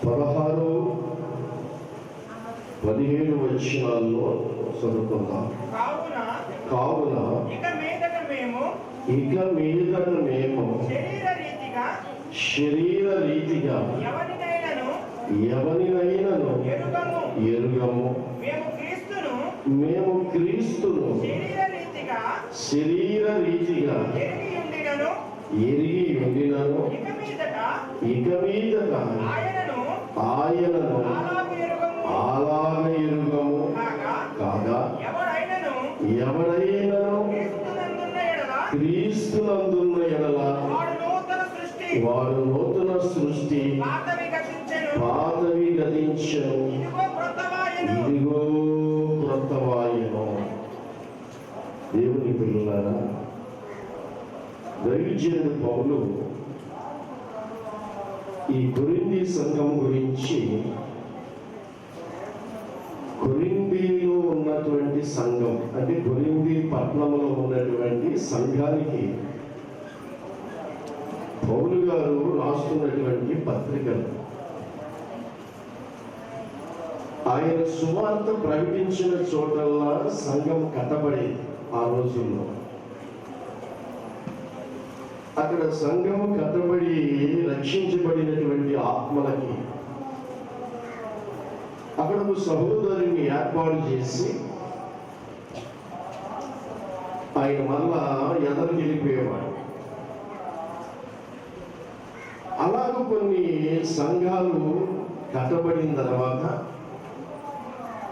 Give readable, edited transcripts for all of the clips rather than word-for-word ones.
16, 17 వచనాల్లో చదువుకుందాం. కావున ఇక మీదట మేము శరీర రీతిగా ఎవరినైనను ఎరుగము. మేము క్రీస్తును శరీర రీతిగా ఎరిగి ఉండినను ఇక మీదట ఆయనను అలాగ ఎరుగము. కాగా ఎవడైనను క్రీస్తునందున్న ఎడల వాడు నూతన సృష్టి, పాతవి గతించెను, ఇదిగో క్రొత్తవాయెను. దేవుని పిల్లలారా, దైవజనుడు పౌలు ఈ కొరింథీ సంఘం గురించి, కొరింథీలో ఉన్నటువంటి సంఘం అంటే కొరింథీ పట్టణంలో ఉన్నటువంటి సంఘానికి పౌలు గారు రాస్తున్నటువంటి పత్రికలు. ఆయన సువార్త ప్రకటించిన చోటల్లా సంఘం కట్టబడేది. ఆ రోజుల్లో అక్కడ సంఘం కట్టబడి రక్షించబడినటువంటి ఆత్మలకి అక్కడ ఒక సహోదరుని ఏర్పాటు చేసి ఆయన మళ్ళా ఎదరికి వెళ్ళిపోయేవాడు. అలాగ కొన్ని సంఘాలు కట్టబడిన తర్వాత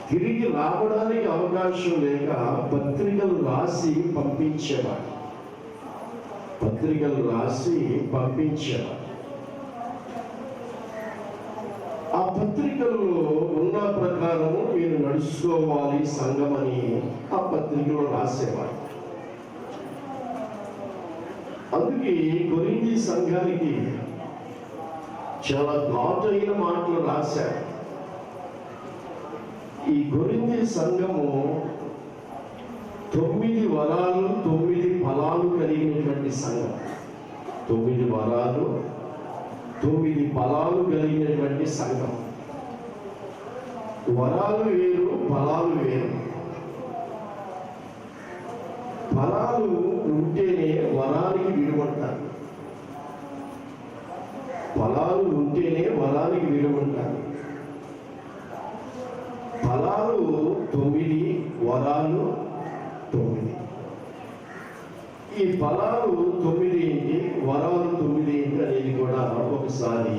తిరిగి రావడానికి అవకాశం లేక పత్రికలు రాసి పంపించేవాడు. ఆ పత్రికల్లో ఉన్న ప్రకారము మీరు నడుచుకోవాలి సంఘం అని ఆ పత్రికలో రాసేవాడు. అందుకే కొరింథీ సంఘానికి చాలా ఘాటైన మాటలు రాశారు. ఈ కొరింథీ సంఘము 9 వరాలు 9 ఫలాలు కలిగినటువంటి సంఘం. 9 వరాలు 9 ఫలాలు కలిగినటువంటి సంఘం. వరాలు వేరు, ఫలాలు వేరు. ఫలాలు ఉంటేనే వరానికి విలువంటారు. ఫలాలు ఉంటేనే వరానికి విలువంటారు. ఫలాలు 9, వరాలు 9. ఈ ఫలాలు 9 ఏంటి, వరాలు 9 ఏంటి అనేది కూడా ఒకసారి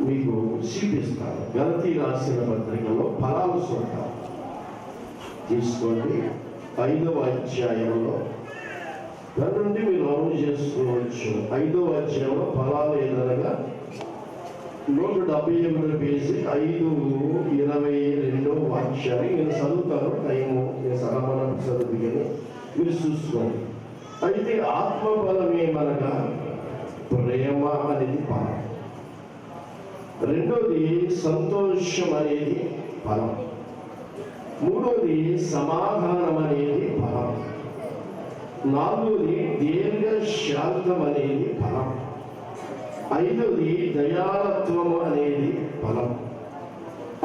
మీకు చూపిస్తాను. గలతీ రాసిన పత్రికలో ఫలాలు చూద్దాం. తీసుకోండి. 5వ అధ్యాయంలో దాని నుండి మీరు అమలు చేసుకోవచ్చు. 5వ అధ్యాయంలో ఫలాలు ఏదనగా 178 పేజీ 5:22 వాక్యాన్ని నేను చదువుతాను. టైము నేను సరమణ చదువుని మీరు చూసుకోండి. అయితే ఆత్మబలమేమనగా ప్రేమ అనేది ఫలం. రెండోది సంతోషం అనేది ఫలం. మూడోది సమాధానం అనేది ఫలం. నాలుగోది దీర్ఘ శాంతం అనేది ఫలం. 5వది దయాళత్వము అనేది ఫలం.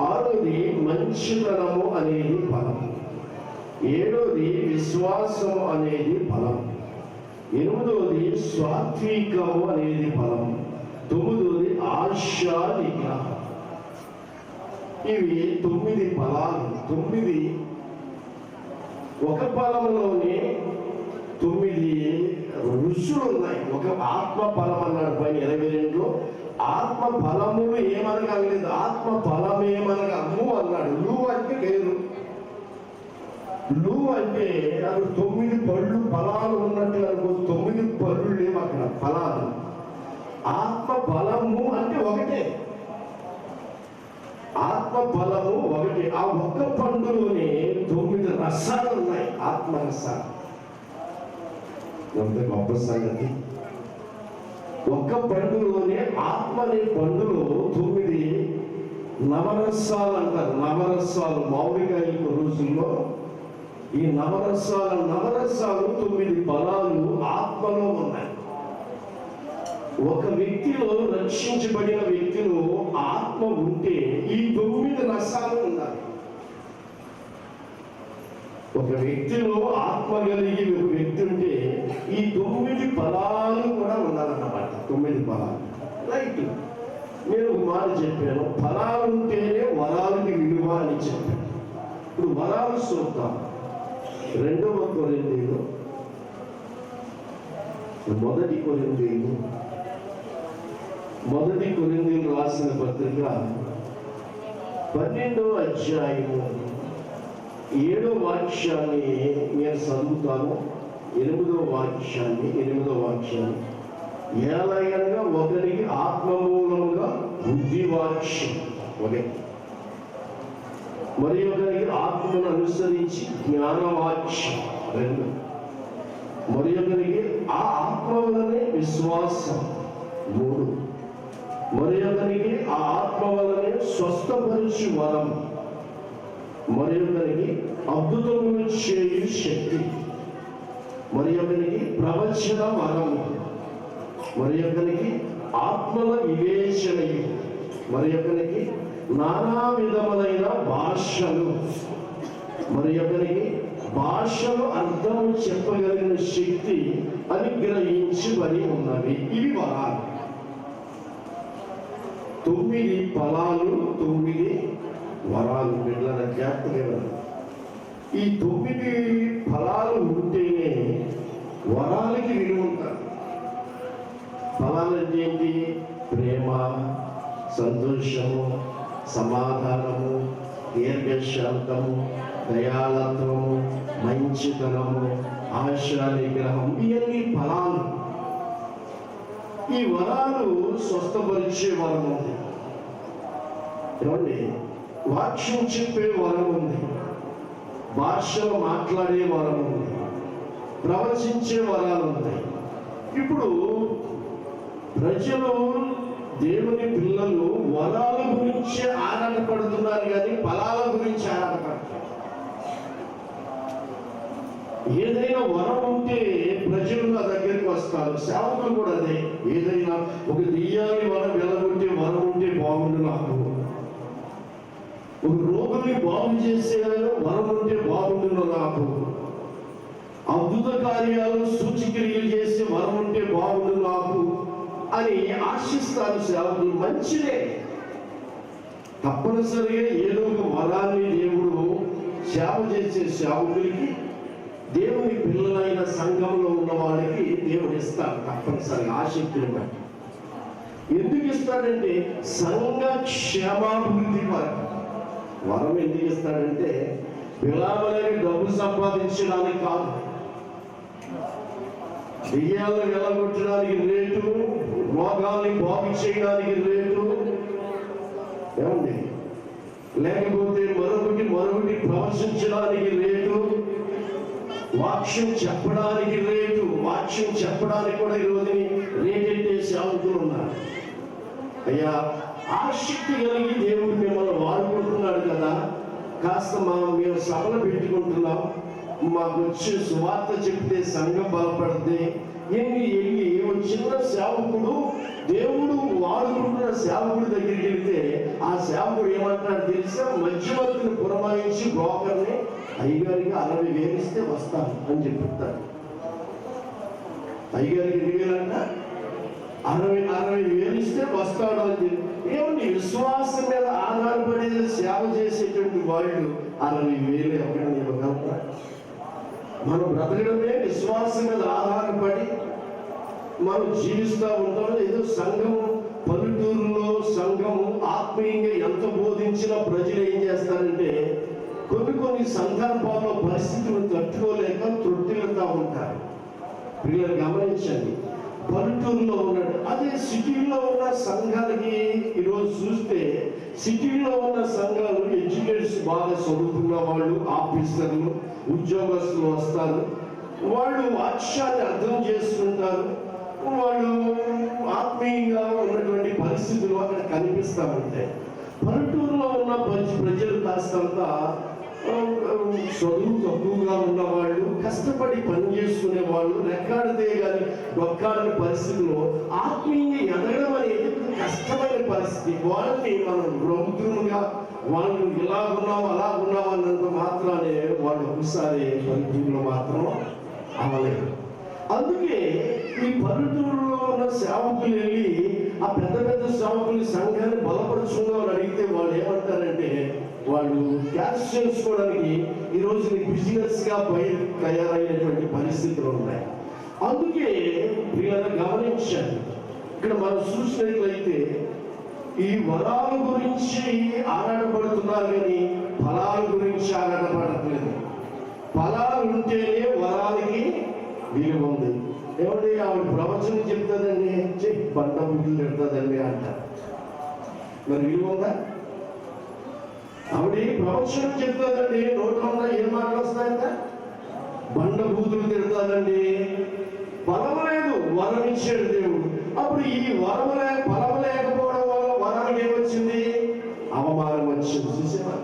6వది మంచితనము అనేది ఫలం. 7వది విశ్వాసము అనేది ఫలం. 8వది సాత్వికము అనేది ఫలం. 9వది ఆశా నిగ్రహం. ఇవి 9 ఫలాలు. 9 ఒక ఫలంలోనే 9 రుచులు ఉన్నాయి. ఒక ఆత్మ ఫలం అన్నాడు పైన 22లో. ఆత్మ ఫలములు ఏమనగలేదు, ఆత్మ ఫలమేమనగా అమ్ము అన్నాడు. లు అంటే వేరు. లు అంటే అది 9 పళ్ళు ఫలాలు ఉన్నట్టు అనుకో. 9 పళ్ళు లేవు అక్కడ ఫలాలు. ఆత్మ ఫలము అంటే ఒకటే. ఆత్మ ఫలము ఒకటి. ఆ ఒక్క పండులోనే 9 రసాలు ఉన్నాయి. ఆత్మ రసాలు. ఎంత గొప్ప సంగతి. ఒక్క పండులోనే ఆత్మ అనే పండులో 9 నవరసాలు అంటారు. నవరసాలు మామిడికాయ రోజుల్లో ఈ నవరసాలు 9 ఫలాలు ఆత్మలో ఉన్నాయి. ఒక వ్యక్తిలో, రక్షించబడిన వ్యక్తిలో ఆత్మ ఉంటే ఈ 9 రసాలు ఉండాలి. ఒక వ్యక్తిలో ఆత్మ కలిగి ఒక వ్యక్తి ఉంటే ఈ 9 ఫలాలు కూడా ఉండాలన్నమాట. 9 ఫలాలు. రైట్. నేను ఒక మాట చెప్పాను, ఫలాలు ఉంటేనే వరాలకి విలువ అని చెప్పాను. ఇప్పుడు వరాలు చూద్దాం. 2వ కొరింథీయులు, 1 కొరింథీయులు రాసిన పత్రిక 12వ అధ్యాయము 7వ వాక్యాన్ని నేను చదువుతాను. 8వ వాక్యాన్ని ఎలాగనగా ఒకరికి ఆత్మమూలముగా బుద్ధివాక్యం ఒకటి, మరి ఒకరికి ఆత్మను అనుసరించి జ్ఞానవాక్యం 2, మరి ఒకరికి ఆ ఆత్మ వలనే విశ్వాసం 3, మరి ఒకరికి ఆ ఆత్మ వలనే స్వస్థపరిచి వరం, మరి ఒకరికి అద్భుతములు చేయు శక్తి, మరి ఒకరికి ప్రవచన వరము, మరి ఒకరికి ఆత్మల వివేచనయు, మరి ఒకరికి నానా విధములైన భాషలు, మరి ఒకరికి భాషలు అర్థం చెప్పగలిగిన శక్తి అనుగ్రహించబడి ఉన్నవి. ఇవి వరాలు. 9 ఫలాలు, 9 వరాలు. బిడ్డల జాగ్రత్తగా ఈ 9 ఫలాలు ఉంటేనే వరాలకి విలువ ఉంటారు. ఫలాలు అంటే ఏంటి? ప్రేమ, సంతోషము, సమాధానము, దీర్ఘశాంతము, దయాళత్వము, మంచితనము, ఆశా నిగ్రహం, ఇవన్నీ ఫలాలు. ఈ వరాలు స్వస్థపరిచే వరం ఉంది, ఏమండి? వాక్యం చెప్పే వరం ఉంది, భాషలో మాట్లాడే వరం ఉంది, ప్రవచించే వరాలు ఉన్నాయి. ఇప్పుడు ప్రజలు, దేవుని పిల్లలు వరాల గురించి ఆరాటపడుతున్నారు కానీ ఫలాల గురించి ఆరాటపడతారు. ఏదైనా వరం ఉంటే ప్రజలు నా దగ్గరికి వస్తారు. సేవకులు కూడా అదే. ఏదైనా ఒక దెయ్యాన్ని వరం వెలగొట్టే వరం ఉంటే బాగుండు నాకు, ఒక రోగుల్ని బాగు చేసే వరం ఉంటే బాగుండు నాకు, అద్భుత కార్యాలు సూచక్రియలు చేసే వరం ఉంటే బాగుండు నాకు అని ఆశిస్తారు సేవకులు. మంచిదే. తప్పనిసరిగా ఏదో ఒక వరాన్ని దేవుడు సేవ చేసే సేవకులకి, దేవుని పిల్లలైన సంఘంలో ఉన్న వాళ్ళకి దేవుడు ఇస్తాడు తప్పనిసరిగా ఆసక్తిని బట్టి. ఎందుకు ఇస్తాడంటే సంఘ క్షేమాభివృద్ధి వరకు. వరం ఎందుకు ఇస్తాడంటే పిల్లలని డబ్బు సంపాదించడానికి కాదు, దెయ్యాలను వెలగొట్టడానికి రేటు, రోగాల్ని బాగు చేయడానికి రేటు, ఏమండి, లేకపోతే మరొకటి ప్రవర్శించడానికి రేటు, వాక్యం చెప్పడానికి రేటు. వాక్యం చెప్పడానికి కూడా ఈరోజు రేట్ అయితే సేవకులు ఉన్నారు. అయ్యా, ఆసక్తి కలిగి దేవుడు మిమ్మల్ని వాడుకుంటున్నాడు కదా, కాస్త మేము సభలు పెట్టుకుంటున్నాం, మాకు వచ్చి సువార్త చెప్తే సంఘం బలపడితే వెళ్ళి చిన్న సేవకుడు, దేవుడు వాడుకుంటున్న సేవకుడి దగ్గరికి వెళ్తే ఆ సేవకుడు ఏమంటాడు తెలిసా? మధ్యవర్తిని పురమాయించి బ్రోకర్ని అయ్యగారికి 60,000 ఇస్తే వస్తాను అని చెప్తాడు. అయ్యగారికి 2,000 అంట, 60,000 ఇస్తే వస్తాడు అని చెప్పి. ఏమండి, విశ్వాసం మీద ఆధారపడి సేవ చేసేటువంటి వాళ్ళు 60,000 ఎక్కడ ఇవ్వగలుగుతారు? మనం బ్రతకడమే విశ్వాసం మీద ఆధారపడి మనం జీవిస్తూ ఉంటాం. ఏదో సంఘము, పల్లెటూరులో సంఘము ఆత్మీయంగా ఎంత బోధించినా ప్రజలు ఏం చేస్తారంటే కొన్ని సందర్భాల్లో పరిస్థితులను తట్టుకోలేక తృప్తిలుతా ఉంటారు. పిల్లలు గమనించండి, పల్లెటూరులో ఉన్నాడు. అదే సిటీలో ఉన్న సంఘాలకి ఈరోజు చూస్తే, సిటీలో ఉన్న సంఘాలు ఎడ్యుకేట్స్ బాగా చదువుతున్న వాళ్ళు, ఆఫీసర్లు, ఉద్యోగస్తులు వస్తారు. వాళ్ళు వాక్యాన్ని అర్థం చేసుకుంటారు. వాళ్ళు ఆత్మీయంగా ఉన్నటువంటి పరిస్థితులు అక్కడ కనిపిస్తూ ఉంటాయి. పల్లెటూరులో ఉన్న ప్రజలు కాస్తంత చదువు తక్కువగా ఉన్నవాళ్ళు, కష్టపడి పని చేసుకునే వాళ్ళు, రెక్కాడితే కానీ డొక్కాడని పరిస్థితుల్లో ఆత్మీయంగా ఎదగడం అనేది కష్టమైన పరిస్థితి. వాళ్ళని మనం రౌద్రముగా వాళ్ళు ఇలాగున్నావు అలాగున్నావు అన్నంత మాత్రానే వాళ్ళు ఒకసారి పల్లెటూరులో మాత్రం అవ్వలేదు. అందుకే ఈ పల్లెటూరులో ఉన్న సేవకులు వెళ్ళి ఆ పెద్ద పెద్ద సేవకులు సంఘాన్ని బలపరుచుకుందామని అడిగితే వాళ్ళు ఏమంటారంటే, వాళ్ళు క్యాష్ చేసుకోవడానికి ఈరోజు బిజినెస్ గా తయారైనటువంటి పరిస్థితులు ఉన్నాయి. అందుకే వీళ్ళని గమనించండి. ఇక్కడ మనం చూసినట్లయితే ఈ వరాల గురించి ఆరాటపడుతున్నారు కానీ ఫలాల గురించి ఆరాటపడట్లేదు. ఫలాలు ఉంటేనే వరాలకి విలువ ఉంది. ఏమంటే ఆవిడ ప్రవచనం చెప్తుందండి, బండ బుద్ధులు పెడుతుందండి అంటారు. మరి విలువ ఉందా? ఆవిడ ప్రవచనం చెప్తుందండి, నోట్లో ఏం మాటలు వస్తాయంట? బండ బూతులు తిడతాదండి. బలం లేదు, వరం ఇచ్చాడు దేవుడు. అప్పుడు ఈ బలం లేకపోవడం వల్ల వరానికి ఏమొచ్చింది? అవమానం వచ్చింది. చూసేవా?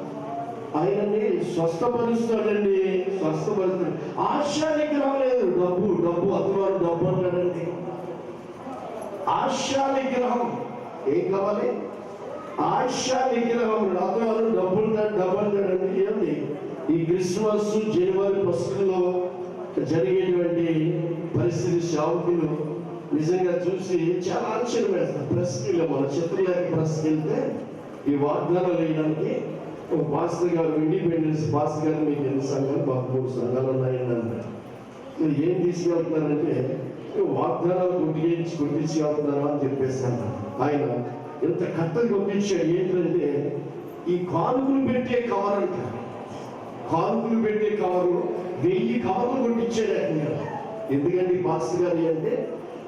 ఆయనని స్వస్థపరుస్తాడండి, స్వస్థపరుస్తాడు. ఆశా నిగ్రహం లేదు. డబ్బు డబ్బు అతను డబ్బు అంటాడండి. ఆశా నిగ్రహం ఏం కావాలి? ఆశా నిగ్రహం. అతను డబ్బు అంటాడండి. ఏమి ఈ క్రిస్మస్ జనవరి ఫస్ట్లో జరిగేటువంటి పరిస్థితి సేవకులు నిజంగా చూసి చాలా ఆశ్చర్యం వేస్తారు. ప్రెస్కి మన చిత్రలేఖ ప్రెస్కి వెళ్తే ఈ వాగ్దానాలు వేయడానికి పాస్టర్ గారు, ఇండిపెండెన్స్ పాస్టర్ గారు, మీకు ఎన్ని సంఘాలు? మాకు 3 సంఘాలు ఉన్నాయండి అన్నారు. మీరు ఏం తీసుకెళ్తున్నారంటే వాగ్దానాలు కొట్టించి వెళ్తున్నారా అని చెప్పేస్తాను. ఆయన ఎంత కట్టలు కొట్టించాడు. ఏంటంటే ఈ కానుకలు పెట్టే కవర్ అంటారు. కానుకలు పెట్టే కవరు 1000 కవర్లు కొట్టించాడు. ఎందుకండి పాస్టర్ గారు అంటే,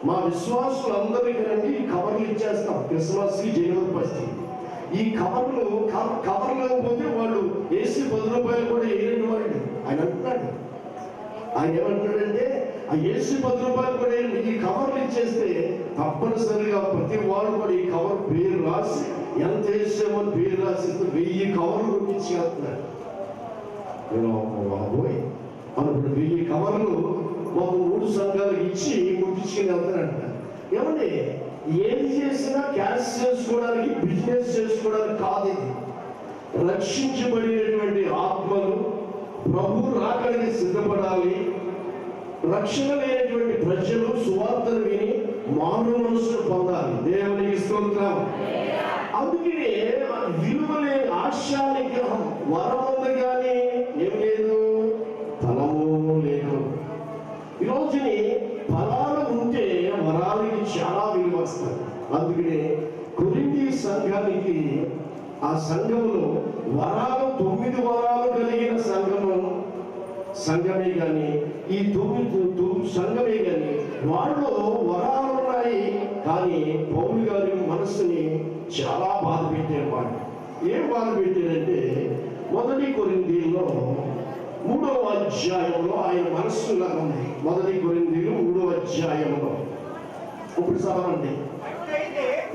మా విశ్వాసులందరికీ ఈ కవర్లు ఇచ్చేస్తాం క్రిస్మస్కి జనవరి ఫస్ట్. ఈ కవర్లు లేకపోతే వాళ్ళు వేసి 10 రూపాయలు కూడా వేయలేని వాళ్ళు. ఆయన అంటున్నాడు. ఆయన ఏమంటున్నాడంటే, ఆ వేసి 10 రూపాయలు కూడా ఈ కవర్లు ఇచ్చేస్తే తప్పనిసరిగా ప్రతి వాళ్ళు కూడా ఈ కవర్ పేరు రాసి ఎంత వేసామని పేరు రాసి 1000 కవర్లు కొట్టించి వెళ్తున్నాడు. బాబోయ్ అనుకుంటే 1000 కవర్లు మాకు 3 సంఘాలకు ఇచ్చి ముట్టించుకుని వెళ్తారంట. ఏమండి, ఏది చేసినా క్యాష్ చేసుకోవడానికి, బిజినెస్ చేసుకోవడానికి కాదు. ఇది రక్షించబడినటువంటి ఆత్మలు ప్రభు రాకడికి సిద్ధపడాలి. రక్షణ లేనటువంటి ప్రజలు సువార్తను విని మారు మనసును పొందాలి. దేవునికి స్తోత్రం. అందుకే విలువలే ఆశా నిగ్రహం. వరం ఉంది కానీ ఏం లేదు, ఫలము లేదు. ఈరోజుని ఫలాలు ఉంటే వరాలకి చాలా విలువ వస్తుంది. అందుకనే కొరింథీ సంఘానికి, ఆ సంఘంలో వరాలు 9 వరాలు కలిగిన సంఘమే కానీ, ఈ 9 సంఘమే కానీ వాళ్ళు వరాలు ఉన్నాయి. కానీ పౌలు గారి మనస్సుని చాలా బాధ పెట్టేవాడు. ఏం బాధ పెట్టాడంటే, 1 కొరింథీయుల్లో 3వ అధ్యాయంలో ఆయన మనస్సులా ఉంది. 1 కొరింథీయులు 3వ అధ్యాయంలో ఇప్పుడు చదవండి.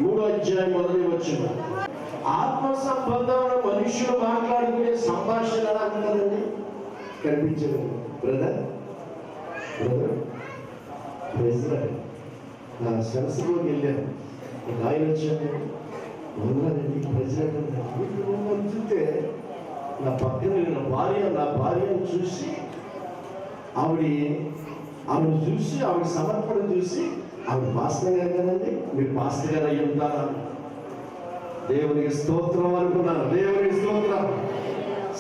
3వ అధ్యాయం 1వ వచనం. ఆత్మ సంబంధమైన మనుషులు మాట్లాడుకునే సంభాషణ ఎలా ఉంటుందండి? కనిపించదు. బ్రదర్ నా సరస్సులోకి వెళ్ళాను. ఒక ఆయన వచ్చాను, ఉన్నానండి ప్రెసిడెంట్ చూస్తే నా పక్కన నా భార్యను చూసి ఆవిడ చూసి ఆవిడ సమర్పణ చూసి, ఆవిడ పాస్టర్ గారు కదండి, మీరు పాస్టర్ గారు అయ్యి ఉంటారా? దేవునికి స్తోత్రం అనుకున్నాను. దేవునికి స్తోత్రం.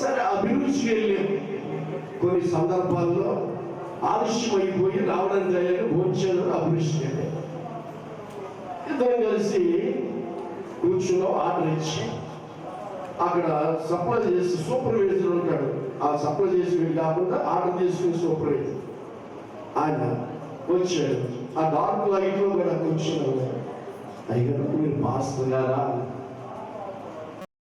సరే, అభిరుచికి వెళ్ళాము. కొన్ని సందర్భాల్లో ఆలస్యం అయిపోయి రావడం జరిగిన భోజనం అభిరుచికి వెళ్ళాము. ఇద్దరం కలిసి కూర్చున్నాం. ఆర్డర్ ఇచ్చి అక్కడ సప్లై చేసి సూపర్వైజర్ ఉంటాడు. ఆ సప్లై చేసి కాకుండా ఆర్డర్ చేసుకుని సూపర్వైజర్ ఆయన వచ్చాడు. ఆ డార్క్ లైట్లో కూడా కూర్చున్నాడు. అయ్యారు, మీరు పాస్టర్ గారా?